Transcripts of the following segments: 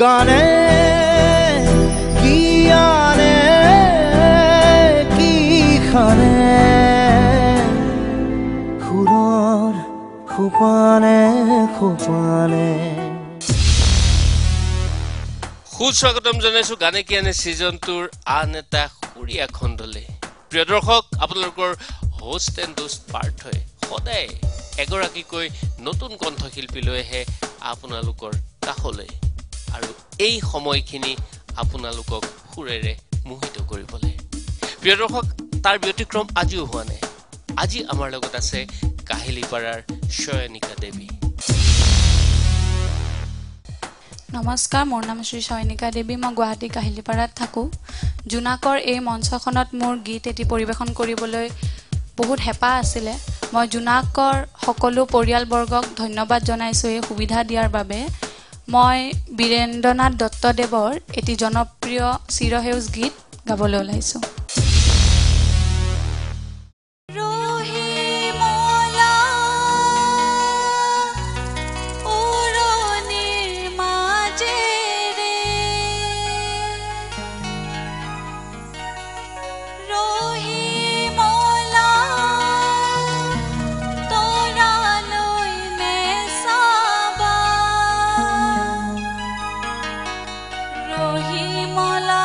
গানে কি আনে কি খানে সুৰৰ খোপানে খোপানে সুস্বাগতম জনাইছো গানে কি আনে ছিজনটোৰ আন এটা সুৰীয়া খণ্ডলৈ। প্ৰিয় দৰ্শক, আপোনালোকৰ হোষ্ট এণ্ড ডোষ্ট পাৰ্ট হয় সদায় এগৰাকীকৈ নতুন কণ্ঠশিল্পী লৈ আহে আপোনালোকৰ কাষলৈ, আৰু এই সময়খিনি আপোনালোকক সুৰেৰে মোহিত কৰিবলৈ। প্ৰিয় দৰ্শক, তাৰ ব্যতিক্ৰম আজিও হোৱা নাই। আজি আমাৰ লগত আছে কাহিলীপাৰাৰ চয়নিকা দেৱী। নমস্কাৰ, মোৰ নাম শ্ৰী চয়নিকা দেৱী। মই গুৱাহাটী কাহিলীপাৰাত থাকোঁ। জোনাকৰ এই মঞ্চখনত মোৰ গীত এটি পৰিৱেশন কৰিবলৈ বহুত হেঁপাহ আছিলে। মই জোনাকৰ সকলো পৰিয়ালবৰ্গক ধন্যবাদ জনাইছোঁ এই সুবিধা দিয়াৰ বাবে। মই বীৰেন্দ্ৰনাথ দত্তদেৱৰ এটি জনপ্ৰিয় চিৰসেউজ গীত গাবলৈ ওলাইছোঁ। ৰহিমলা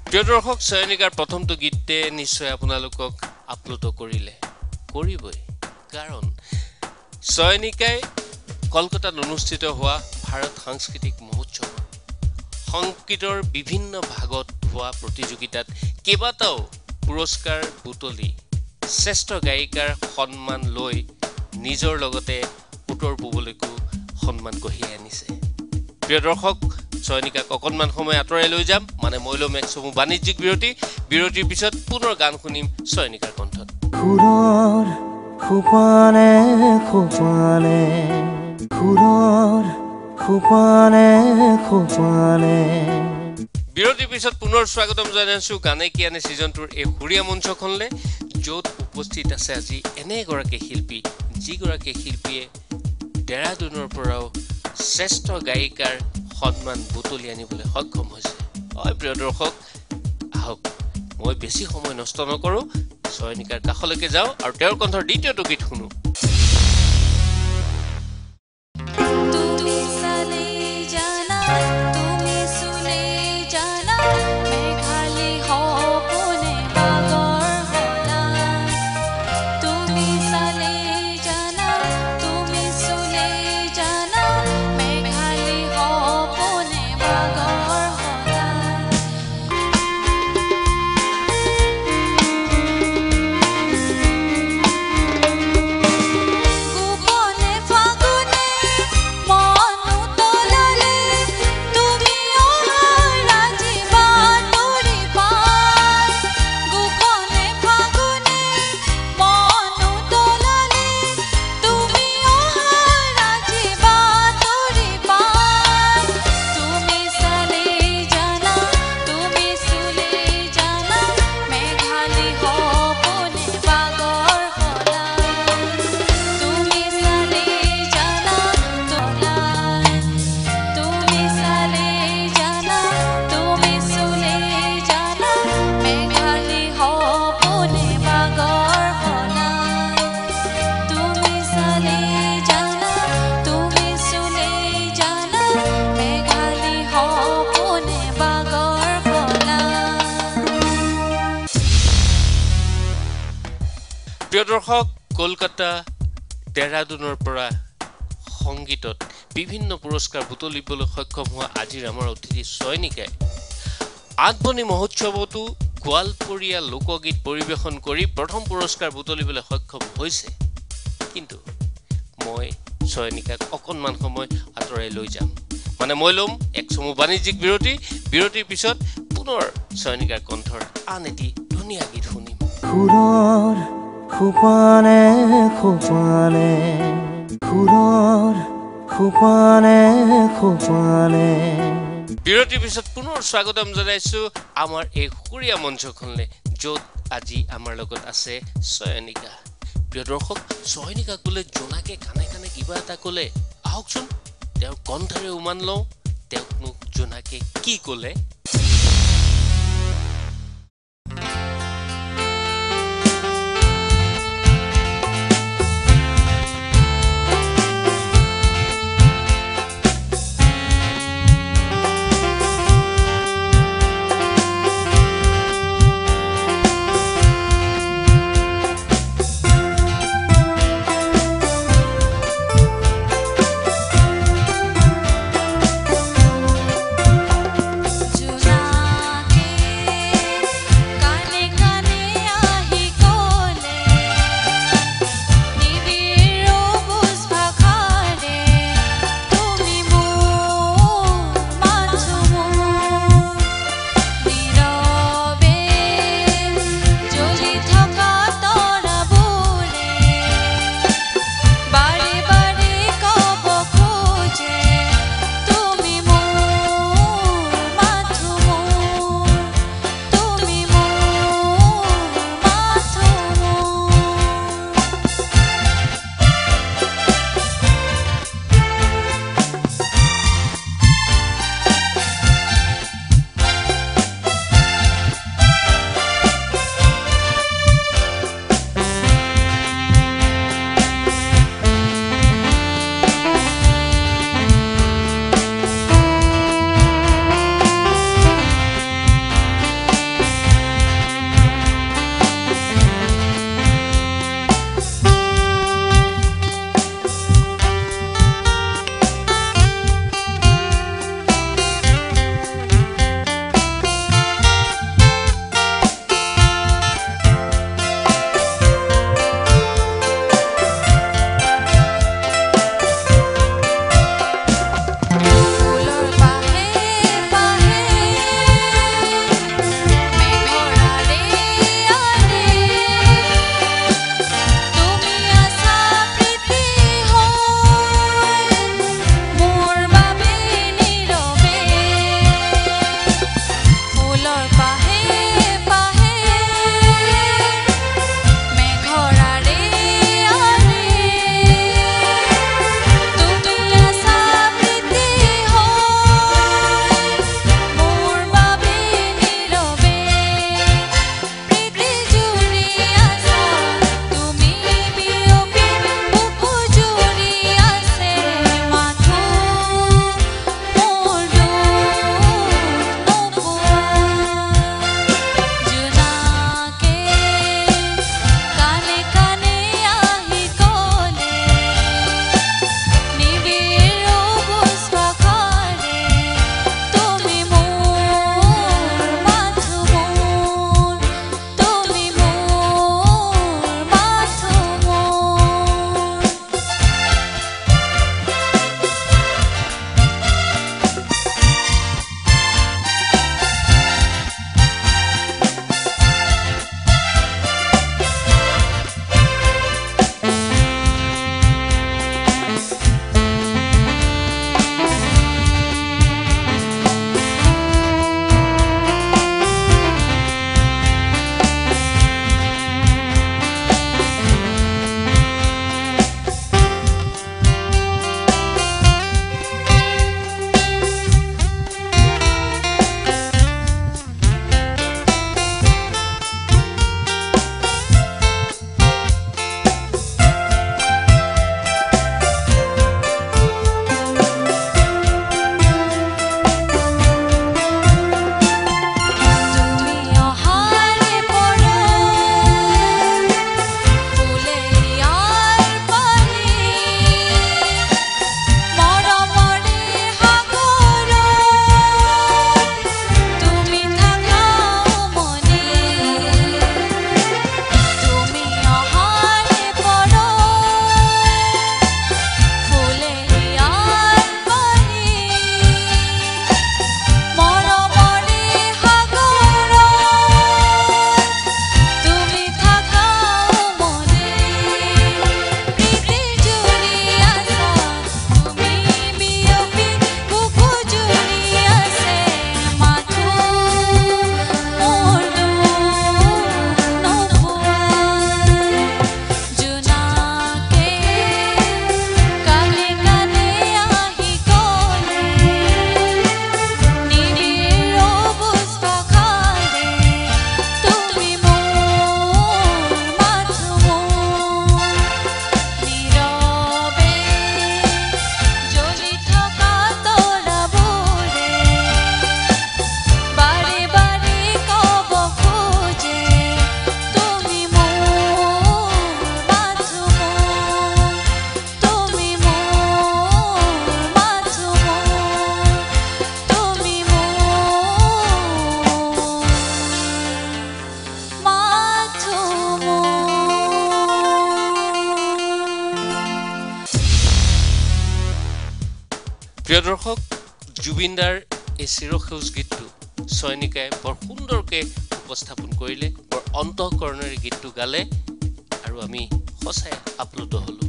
প্ৰিয় দৰ্শক চয়নিকাৰ প্ৰথমটো গীতে নিশ্চয় আপোনালোকক আপ্লুত কৰিবই কাৰণ চয়নিকাই কলকাতাত অনুষ্ঠিত হোৱা ভাৰত সাংস্কৃতিক মহোৎসৱ সংগীতৰ বিভিন্ন ভাগত হোৱা প্ৰতিযোগিতাত কেইবাটাও পুৰস্কাৰ বুটলি শ্ৰেষ্ঠ গায়িকাৰ সন্মান লৈ নিজৰ লগতে উত্তৰ পূবলৈকো সন্মান কঢ়িয়াই আনিছে প্ৰিয় দৰ্শক চয়নিকাক অকণমান সময় আঁতৰাই লৈ যাম মানে মই ল'ম এক চমু বাণিজ্যিক বিৰতিৰ পিছত পুনৰ গান শুনিম চয়নিকাৰ কণ্ঠত খুৰৰ খোপানে খোপানে খুৰৰ খোপানে খোপানে বিৰতিৰ পিছত পুনৰ স্বাগতম জনাইছোঁ গানে কি আনে ছিজনটোৰ এই সুৰীয়া মঞ্চখনলৈ য'ত উপস্থিত আছে আজি এনে এগৰাকী শিল্পী যিগৰাকী শিল্পীয়ে ডেৰাডুনৰ পৰাও শ্ৰেষ্ঠ গায়িকাৰ সন্মান বুটলি আনিবলৈ সক্ষম হৈছে হয় প্ৰিয় দৰ্শক আহক মই বেছি সময় নষ্ট নকৰোঁ চয়নিকাৰ কাষলৈকে যাওঁ আৰু তেওঁৰ কণ্ঠৰ দ্বিতীয়টো গীত শুনো প্ৰিয় দৰ্শক কলকাতা ডেৰাডুনৰ পৰা সংগীতত বিভিন্ন পুৰস্কাৰ বুটলিবলৈ সক্ষম হোৱা আজিৰ আমাৰ অতিথি চয়নিকাই আঠবনী মহোৎসৱতো গোৱালপৰীয়া লোকগীত পৰিৱেশন কৰি প্ৰথম পুৰস্কাৰ বুটলিবলৈ সক্ষম হৈছে কিন্তু মই চয়নিকাক অকণমান সময় আঁতৰাই লৈ যাম মানে মই ল'ম এক চমু বাণিজ্যিক বিৰতিৰ পিছত পুনৰ চয়নিকাৰ কণ্ঠৰ আন এটি ধুনীয়া গীত শুনিম খুৰৰ খোপানে খোপানে খুৰৰ খোপানে খোপানে বিৰতিৰ পিছত পুনৰ স্বাগতম জনাইছোঁ আমাৰ এই সুৰীয়া মঞ্চখনলৈ য'ত আজি আমাৰ লগত আছে চয়নিকা প্ৰিয় দৰ্শক চয়নিকাক বোলে জোনাকে কাণে কাণে কিবা এটা ক'লে আহকচোন তেওঁৰ কণ্ঠৰে উমান লওঁ তেওঁকনো জোনাকে কি ক'লে जो প্ৰিয় দৰ্শক জুবিনদাৰ এই চিৰসেউজ গীতটো চয়নিকাই বৰ সুন্দৰকৈ উপস্থাপন কৰিলে বৰ অন্তঃকৰণেৰে গীতটো গালে আৰু আমি সঁচাই আপ্লুত হ'লোঁ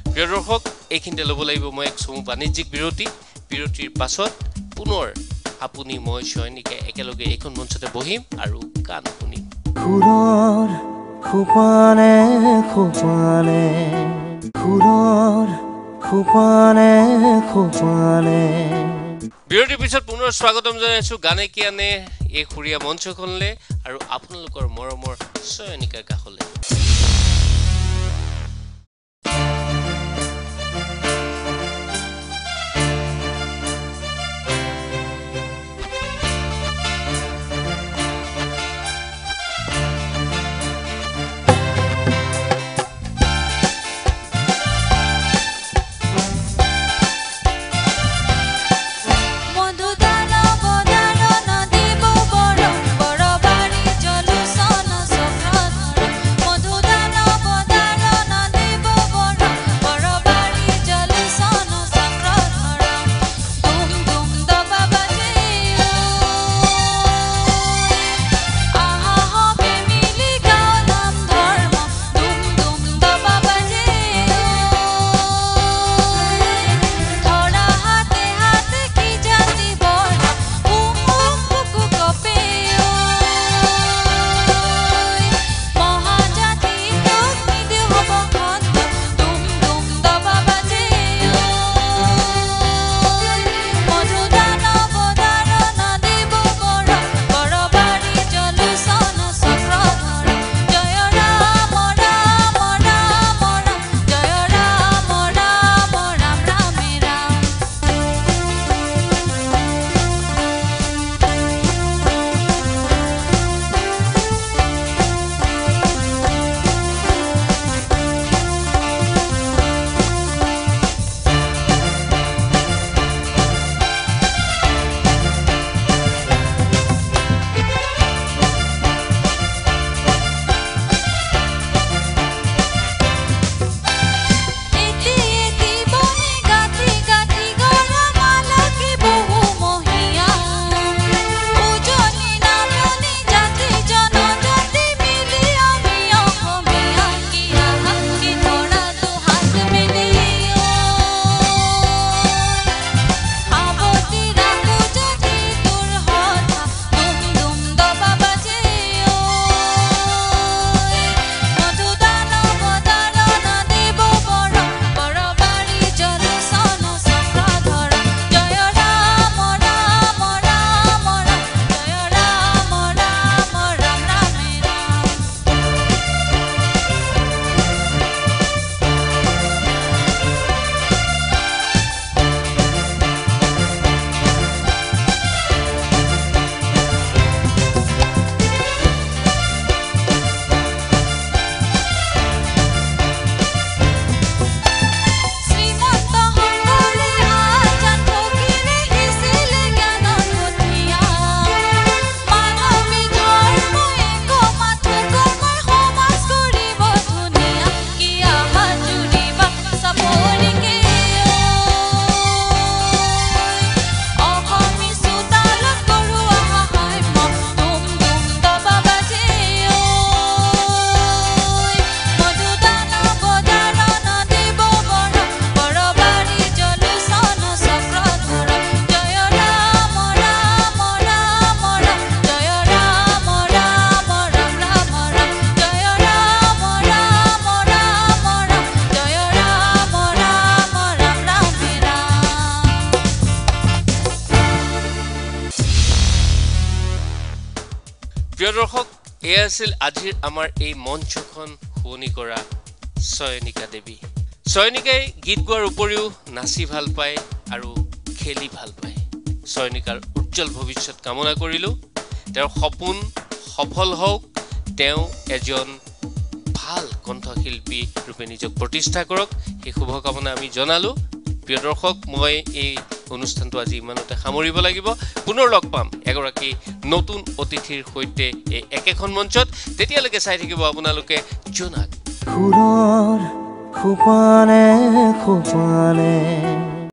প্ৰিয় দৰ্শক এইখিনিতে ল'ব লাগিব মই এক চমু বাণিজ্যিক বিৰতিৰ পাছত পুনৰ আপুনি মই চয়নিকাই একেলগে এইখন মঞ্চতে বহিম আৰু গান শুনিম খুৰৰ খোপানে খোপানে খুৰৰ খোপানে খোপানে বিৰতিৰ পিছত পুনৰ স্বাগতম জনাইছোঁ গানে কি আনে এই সুৰীয়া মঞ্চখনলৈ আৰু আপোনালোকৰ মৰমৰ চয়নিকাৰ কাষলৈ প্ৰিয় দৰ্শক এয়া আছিল আজিৰ আমাৰ এই মঞ্চখন শুৱনি কৰা চয়নিকা দেৱী চয়নিকাই গীত গোৱাৰ উপৰিও নাচি ভাল পায় আৰু খেলি ভাল পায় চয়নিকাৰ উজ্জ্বল ভৱিষ্যত কামনা কৰিলোঁ তেওঁৰ সপোন সফল হওক তেওঁ এজন ভাল কণ্ঠশিল্পী ৰূপে নিজক প্ৰতিষ্ঠা কৰক এই শুভকামনা আমি জনালোঁ প্ৰিয় দৰ্শক মই এই অনুষ্ঠানটো আজি ইমানতে সামৰিব লাগিব পুনৰ লগ পাম এগৰাকী নতুন অতিথিৰ সৈতে এই একেখন মঞ্চত তেতিয়ালৈকে চাই থাকিব আপোনালোকে জোনাক খুৰৰ খোপানে খোপানে